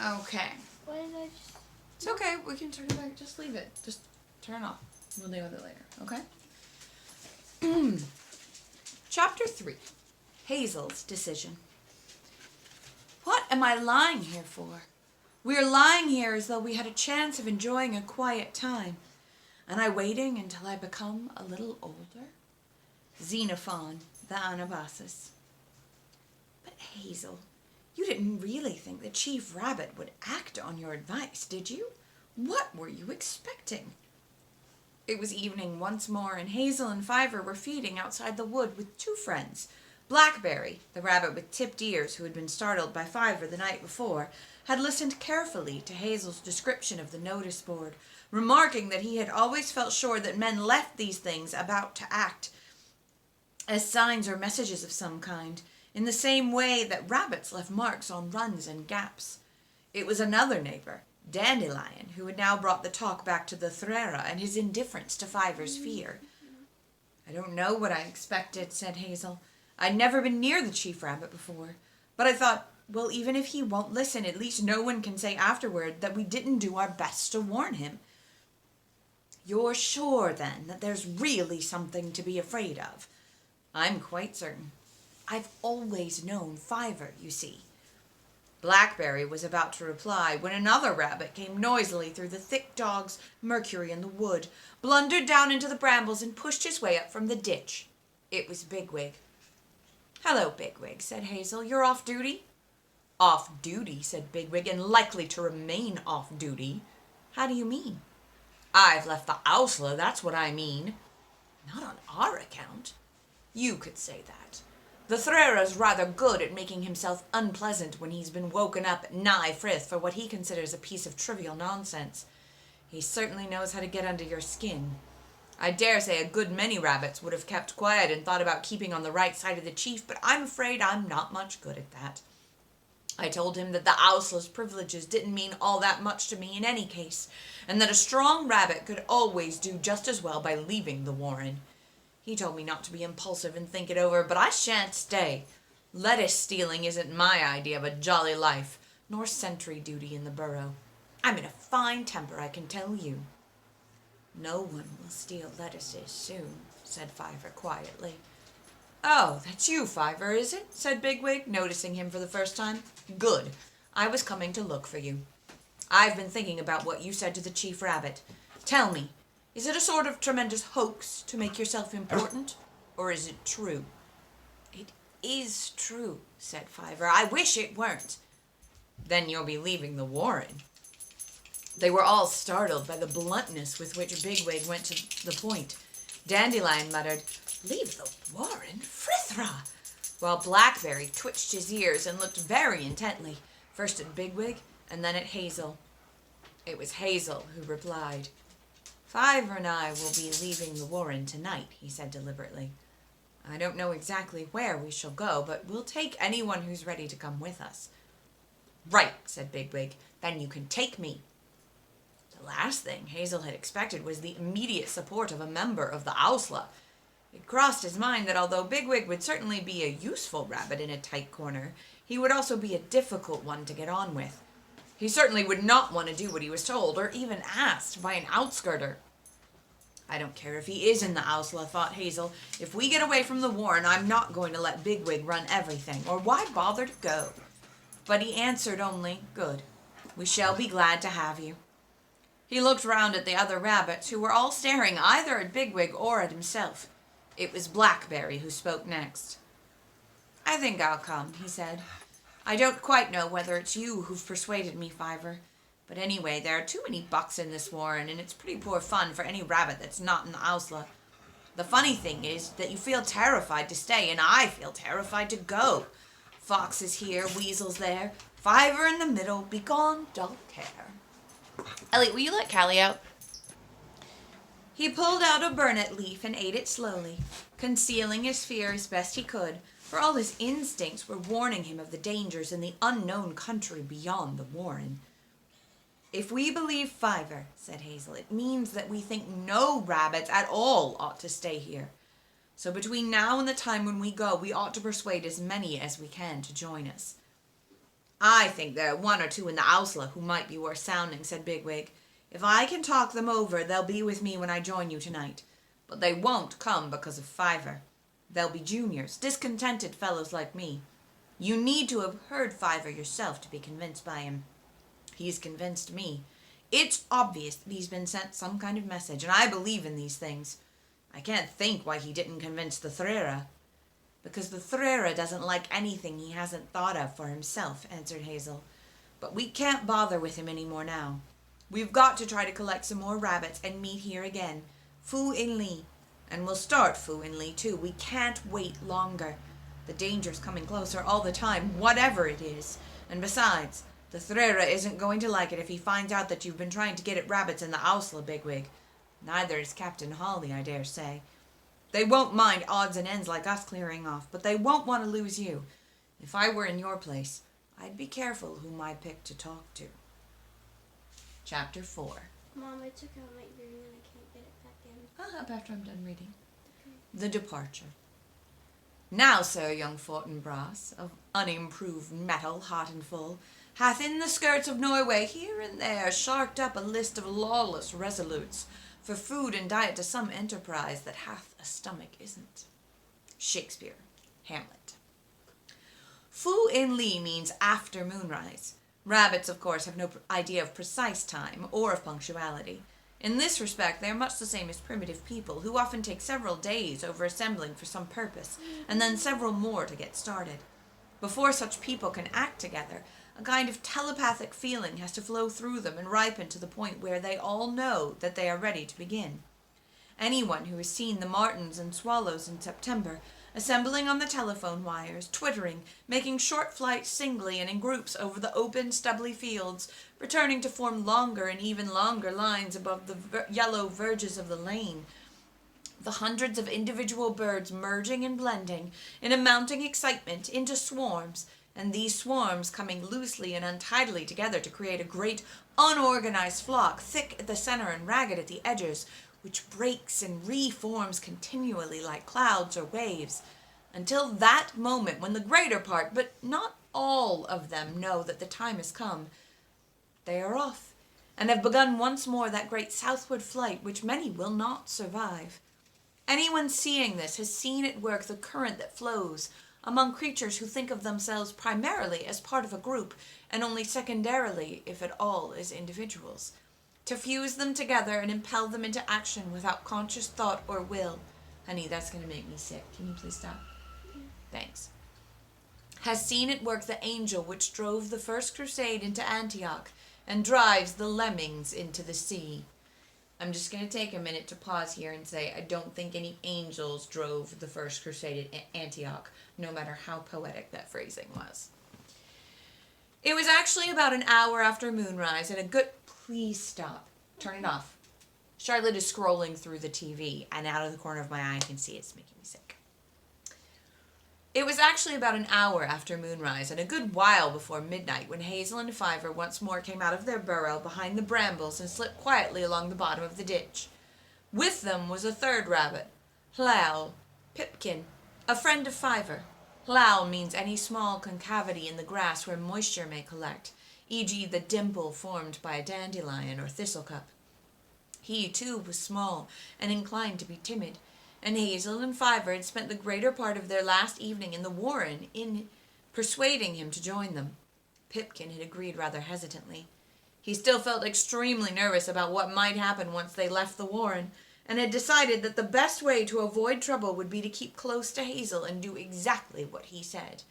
Okay. Why did I just... It's okay. We can turn it back. Just leave it. Just turn it off. We'll deal with it later. Okay? Chapter 3. Hazel's Decision. What am I lying here for? We are lying here as though we had a chance of enjoying a quiet time. And I waiting until I become a little older? Xenophon, the Anabasis. But Hazel, you didn't really think the Chief Rabbit would act on your advice, did you? What were you expecting? It was evening once more, and Hazel and Fiver were feeding outside the wood with two friends. Blackberry, the rabbit with tipped ears who had been startled by Fiver the night before, had listened carefully to Hazel's description of the notice board, remarking that he had always felt sure that men left these things about to act as signs or messages of some kind, in the same way that rabbits left marks on runs and gaps. It was another neighbor, Dandelion, who had now brought the talk back to the Threra and his indifference to Fiver's fear. I don't know what I expected, said Hazel. I'd never been near the Chief Rabbit before, but I thought, well, even if he won't listen, at least no one can say afterward that we didn't do our best to warn him. You're sure, then, that there's really something to be afraid of? I'm quite certain. I've always known Fiver, you see. Blackberry was about to reply when another rabbit came noisily through the thick dog's mercury in the wood, blundered down into the brambles, and pushed his way up from the ditch. It was Bigwig. Hello, Bigwig, said Hazel. You're off duty? Off duty, said Bigwig, and likely to remain off duty. How do you mean? I've left the Ausla, that's what I mean. Not on our account. You could say that. The Threra's rather good at making himself unpleasant when he's been woken up nigh Frith for what he considers a piece of trivial nonsense. He certainly knows how to get under your skin. I dare say a good many rabbits would have kept quiet and thought about keeping on the right side of the chief, but I'm afraid I'm not much good at that. I told him that the Ausla's privileges didn't mean all that much to me in any case, and that a strong rabbit could always do just as well by leaving the warren. He told me not to be impulsive and think it over, but I shan't stay. Lettuce stealing isn't my idea of a jolly life, nor sentry duty in the burrow. I'm in a fine temper, I can tell you. No one will steal lettuces soon, said Fiver quietly. Oh, that's you, Fiver, is it? Said Bigwig, noticing him for the first time. Good. I was coming to look for you. I've been thinking about what you said to the Chief Rabbit. Tell me, is it a sort of tremendous hoax to make yourself important, or is it true? It is true, said Fiver. I wish it weren't. Then you'll be leaving the warren. They were all startled by the bluntness with which Bigwig went to the point. Dandelion muttered, Leave the warren, Frithra, while Blackberry twitched his ears and looked very intently, first at Bigwig and then at Hazel. It was Hazel who replied. Fiver and I will be leaving the warren tonight, he said deliberately. I don't know exactly where we shall go, but we'll take anyone who's ready to come with us. Right, said Bigwig. Then you can take me. The last thing Hazel had expected was the immediate support of a member of the Ausla. It crossed his mind that although Bigwig would certainly be a useful rabbit in a tight corner, he would also be a difficult one to get on with. He certainly would not want to do what he was told, or even asked by an outskirter. I don't care if he is in the Ausla, thought Hazel. If we get away from the warren, I'm not going to let Bigwig run everything, or why bother to go? But he answered only, Good. We shall be glad to have you. He looked round at the other rabbits, who were all staring either at Bigwig or at himself. It was Blackberry who spoke next. I think I'll come, he said. I don't quite know whether it's you who've persuaded me, Fiver. But anyway, there are too many bucks in this warren, and it's pretty poor fun for any rabbit that's not in the Ausla. The funny thing is that you feel terrified to stay, and I feel terrified to go. Fox is here, Weasel's there, Fiver in the middle, begone, dull care. Elliot, will you let Callie out? He pulled out a burnet leaf and ate it slowly, concealing his fear as best he could, for all his instincts were warning him of the dangers in the unknown country beyond the warren. If we believe Fiver, said Hazel, it means that we think no rabbits at all ought to stay here. So between now and the time when we go, we ought to persuade as many as we can to join us. I think there are one or two in the Ausla who might be worth sounding, said Bigwig. If I can talk them over, they'll be with me when I join you tonight. But they won't come because of Fiver. They'll be juniors, discontented fellows like me. You need to have heard Fiver yourself to be convinced by him. He's convinced me. It's obvious that he's been sent some kind of message, and I believe in these things. I can't think why he didn't convince the Threra. Because the Threra doesn't like anything he hasn't thought of for himself, answered Hazel. But we can't bother with him any more now. We've got to try to collect some more rabbits and meet here again. Fu In Lee. And we'll start Fu In Lee, too. We can't wait longer. The danger's coming closer all the time, whatever it is. And besides, the Threra isn't going to like it if he finds out that you've been trying to get at rabbits in the Ausla, Bigwig. Neither is Captain Hawley, I dare say. They won't mind odds and ends like us clearing off, but they won't want to lose you. If I were in your place, I'd be careful whom I pick to talk to. Chapter 4. Mom, I took out my earring and I can't get it back in. I'll help after I'm done reading. Okay. The Departure. Now, sir, young Fortinbras, of unimproved metal, hot and full, hath in the skirts of Norway here and there sharked up a list of lawless resolutes, for food and diet to some enterprise that hath a stomach isn't. Shakespeare, Hamlet. Fu In Lee means after moonrise. Rabbits, of course, have no idea of precise time or of punctuality. In this respect, they are much the same as primitive people, who often take several days over assembling for some purpose, and then several more to get started. Before such people can act together, a kind of telepathic feeling has to flow through them and ripen to the point where they all know that they are ready to begin. Anyone who has seen the martins and swallows in September, assembling on the telephone wires, twittering, making short flights singly and in groups over the open, stubbly fields, returning to form longer and even longer lines above the yellow verges of the lane, the hundreds of individual birds merging and blending in a mounting excitement into swarms, and these swarms coming loosely and untidily together to create a great unorganized flock, thick at the center and ragged at the edges, which breaks and reforms continually like clouds or waves, until that moment when the greater part, but not all of them, know that the time has come. They are off, and have begun once more that great southward flight which many will not survive. Anyone seeing this has seen at work the current that flows among creatures who think of themselves primarily as part of a group, and only secondarily, if at all, as individuals, to fuse them together and impel them into action without conscious thought or will. Honey, that's going to make me sick. Can you please stop? Thanks. Has seen at work the angel which drove the first crusade into Antioch and drives the lemmings into the sea. I'm just going to take a minute to pause here and say I don't think any angels drove the first crusade at Antioch, no matter how poetic that phrasing was. It was actually about an hour after moonrise and a good... Please stop. Turn it off. Charlotte is scrolling through the TV, and out of the corner of my eye I can see it's making me sick. It was actually about an hour after moonrise and a good while before midnight when Hazel and Fiver once more came out of their burrow behind the brambles and slipped quietly along the bottom of the ditch. With them was a third rabbit, Hlao, Pipkin, a friend of Fiver. Hlao means any small concavity in the grass where moisture may collect, e.g. the dimple formed by a dandelion or thistlecup. He, too, was small and inclined to be timid, and Hazel and Fiver had spent the greater part of their last evening in the warren in persuading him to join them. Pipkin had agreed rather hesitantly. He still felt extremely nervous about what might happen once they left the warren, and had decided that the best way to avoid trouble would be to keep close to Hazel and do exactly what he said.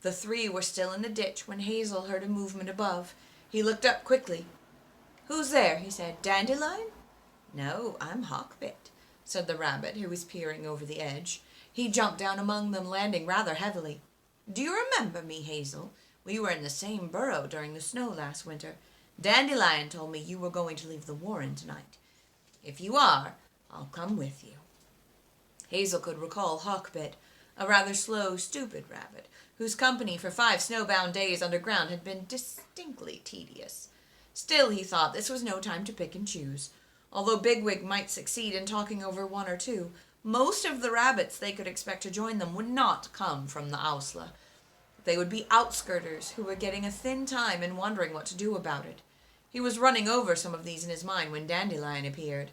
The three were still in the ditch when Hazel heard a movement above. He looked up quickly. "Who's there?" he said. "Dandelion?" "No, I'm Hawkbit," said the rabbit, who was peering over the edge. He jumped down among them, landing rather heavily. "Do you remember me, Hazel? We were in the same burrow during the snow last winter. Dandelion told me you were going to leave the warren tonight. If you are, I'll come with you." Hazel could recall Hawkbit, a rather slow, stupid rabbit, whose company for 5 snowbound days underground had been distinctly tedious. Still, he thought this was no time to pick and choose. Although Bigwig might succeed in talking over one or two, most of the rabbits they could expect to join them would not come from the Ausla. They would be outskirters who were getting a thin time and wondering what to do about it. He was running over some of these in his mind when Dandelion appeared.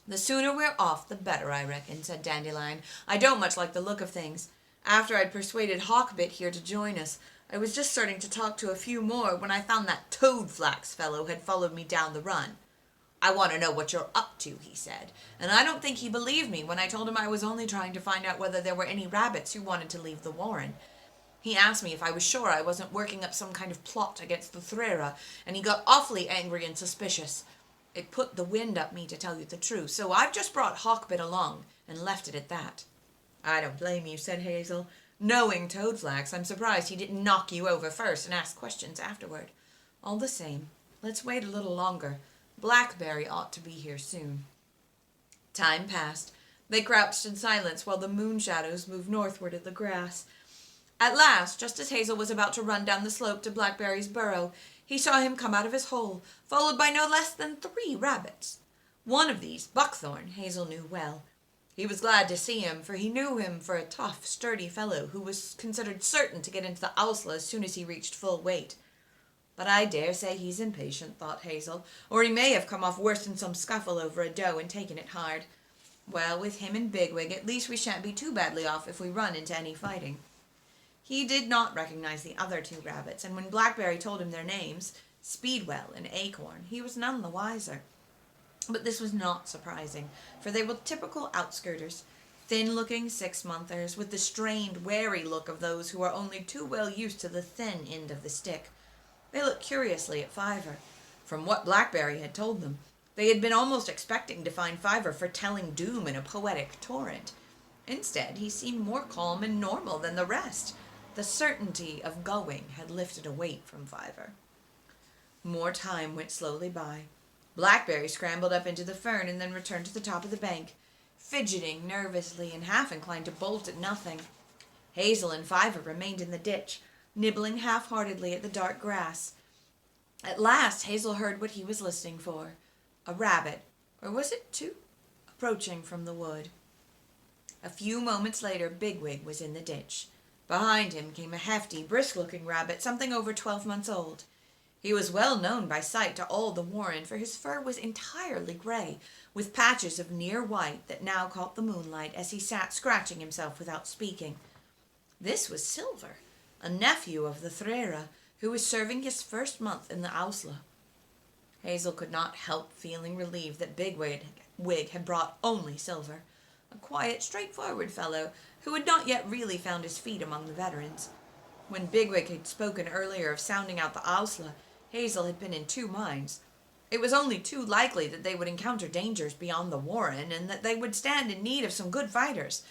"The sooner we're off, the better, I reckon," said Dandelion. "I don't much like the look of things. After I'd persuaded Hawkbit here to join us, I was just starting to talk to a few more when I found that Toadflax fellow had followed me down the run. 'I want to know what you're up to,' he said, and I don't think he believed me when I told him I was only trying to find out whether there were any rabbits who wanted to leave the warren. He asked me if I was sure I wasn't working up some kind of plot against the Threra, and he got awfully angry and suspicious. It put the wind up me, to tell you the truth, so I've just brought Hawkbit along and left it at that." "I don't blame you," said Hazel. "Knowing Toadflax, I'm surprised he didn't knock you over first and ask questions afterward. All the same, let's wait a little longer. Blackberry ought to be here soon." Time passed. They crouched in silence while the moon shadows moved northward in the grass. At last, just as Hazel was about to run down the slope to Blackberry's burrow, he saw him come out of his hole, followed by no less than 3 rabbits. One of these, Buckthorn, Hazel knew well. He was glad to see him, for he knew him for a tough, sturdy fellow who was considered certain to get into the Owsla as soon as he reached full weight. "But I dare say he's impatient," thought Hazel, "or he may have come off worse in some scuffle over a doe and taken it hard. Well, with him and Bigwig, at least we shan't be too badly off if we run into any fighting." He did not recognize the other 2 rabbits, and when Blackberry told him their names, Speedwell and Acorn, he was none the wiser. But this was not surprising, for they were typical outskirters, thin-looking 6-monthers, with the strained, wary look of those who are only too well used to the thin end of the stick. They looked curiously at Fiver. From what Blackberry had told them, they had been almost expecting to find Fiver foretelling doom in a poetic torrent. Instead, he seemed more calm and normal than the rest. The certainty of going had lifted a weight from Fiver. More time went slowly by. Blackberry scrambled up into the fern and then returned to the top of the bank, fidgeting nervously and half inclined to bolt at nothing. Hazel and Fiver remained in the ditch, nibbling half-heartedly at the dark grass. At last Hazel heard what he was listening for. A rabbit, or was it 2, approaching from the wood. A few moments later, Bigwig was in the ditch. Behind him came a hefty, brisk-looking rabbit, something over 12 months old. He was well known by sight to all the warren, for his fur was entirely gray, with patches of near white that now caught the moonlight as he sat scratching himself without speaking. This was Silver, a nephew of the Threra, who was serving his first month in the Owsla. Hazel could not help feeling relieved that Bigwig had brought only Silver, a quiet, straightforward fellow who had not yet really found his feet among the veterans. When Bigwig had spoken earlier of sounding out the Owsla, Hazel had been in 2 minds. It was only too likely that they would encounter dangers beyond the warren, and that they would stand in need of some good fighters.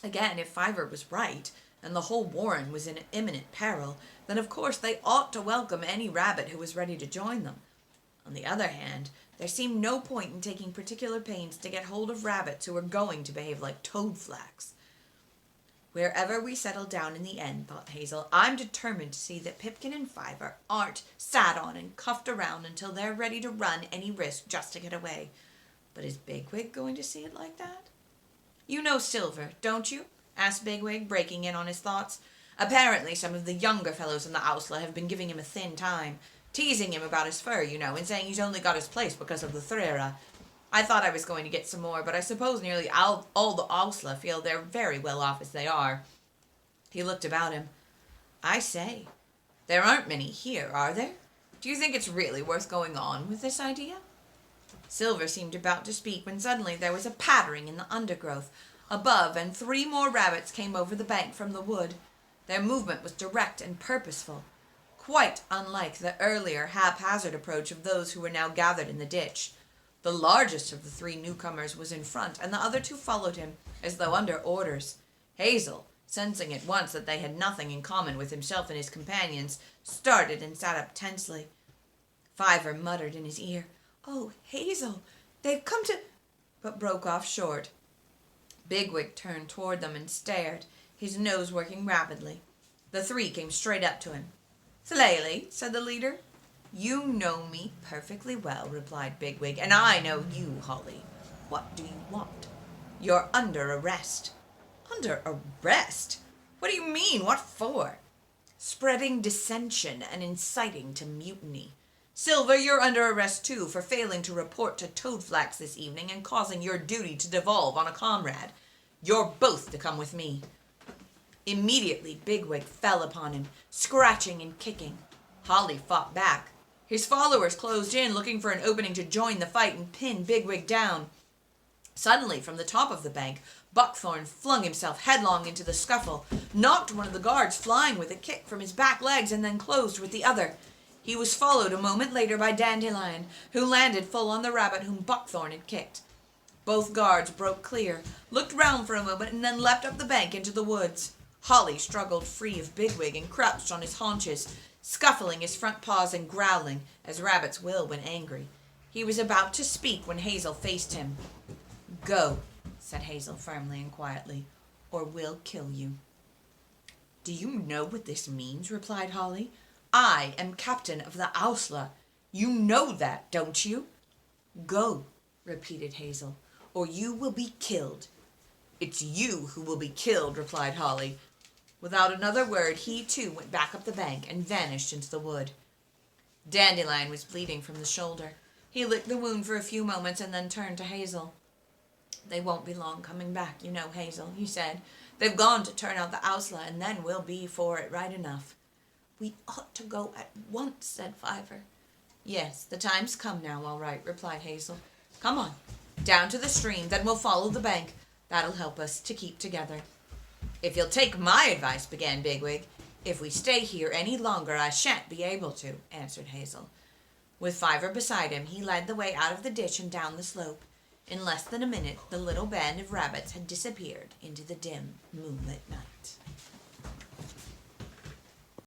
Again, if Fiver was right, and the whole warren was in imminent peril, then of course they ought to welcome any rabbit who was ready to join them. On the other hand, there seemed no point in taking particular pains to get hold of rabbits who were going to behave like Toadflax. "Wherever we settle down in the end," thought Hazel, "I'm determined to see that Pipkin and Fiver aren't sat on and cuffed around until they're ready to run any risk just to get away. But is Bigwig going to see it like that?" "You know Silver, don't you?" asked Bigwig, breaking in on his thoughts. "Apparently some of the younger fellows in the Owsla have been giving him a thin time, teasing him about his fur, you know, and saying he's only got his place because of the Threra. I thought I was going to get some more, but I suppose nearly all the Owsla feel they're very well off as they are." He looked about him. "I say, there aren't many here, are there? Do you think it's really worth going on with this idea?" Silver seemed about to speak when suddenly there was a pattering in the undergrowth above, and 3 more rabbits came over the bank from the wood. Their movement was direct and purposeful, quite unlike the earlier haphazard approach of those who were now gathered in the ditch. The largest of the 3 newcomers was in front, and the other 2 followed him, as though under orders. Hazel, sensing at once that they had nothing in common with himself and his companions, started and sat up tensely. Fiver muttered in his ear, "Oh, Hazel, they've come to—" but broke off short. Bigwig turned toward them and stared, his nose working rapidly. The 3 came straight up to him. "Thlalie," said the leader. "You know me perfectly well," replied Bigwig, "and I know you, Holly. What do you want?" "You're under arrest." "Under arrest? What do you mean? What for? Spreading dissension and inciting to mutiny. Silver, you're under arrest too for failing to report to Toadflax this evening and causing your duty to devolve on a comrade. You're both to come with me. Immediately, Bigwig fell upon him, scratching and kicking. Holly fought back. His followers closed in, looking for an opening to join the fight and pin Bigwig down. Suddenly, from the top of the bank, Buckthorn flung himself headlong into the scuffle, knocked one of the guards flying with a kick from his back legs, and then closed with the other. He was followed a moment later by Dandelion, who landed full on the rabbit whom Buckthorn had kicked. Both guards broke clear, looked round for a moment, and then leapt up the bank into the woods. Holly struggled free of Bigwig and crouched on his haunches, scuffling his front paws and growling, as rabbits will when angry. He was about to speak when Hazel faced him. "Go," said Hazel firmly and quietly, "or we'll kill you." "Do you know what this means?" replied Holly. "I am captain of the Ausla. You know that, don't you?" "Go," repeated Hazel, "or you will be killed." "It's you who will be killed," replied Holly. Without another word, he too went back up the bank and vanished into the wood. Dandelion was bleeding from the shoulder. He licked the wound for a few moments and then turned to Hazel. "They won't be long coming back, you know, Hazel," he said. "They've gone to turn out the Ausla, and then we'll be for it right enough." "We ought to go at once," said Fiver. "Yes, the time's come now, all right," replied Hazel. "Come on, down to the stream, then we'll follow the bank. That'll help us to keep together." "If you'll take my advice," began Bigwig. "If we stay here any longer, I shan't be able to," answered Hazel. With Fiver beside him, he led the way out of the ditch and down the slope. In less than a minute, the little band of rabbits had disappeared into the dim, moonlit night.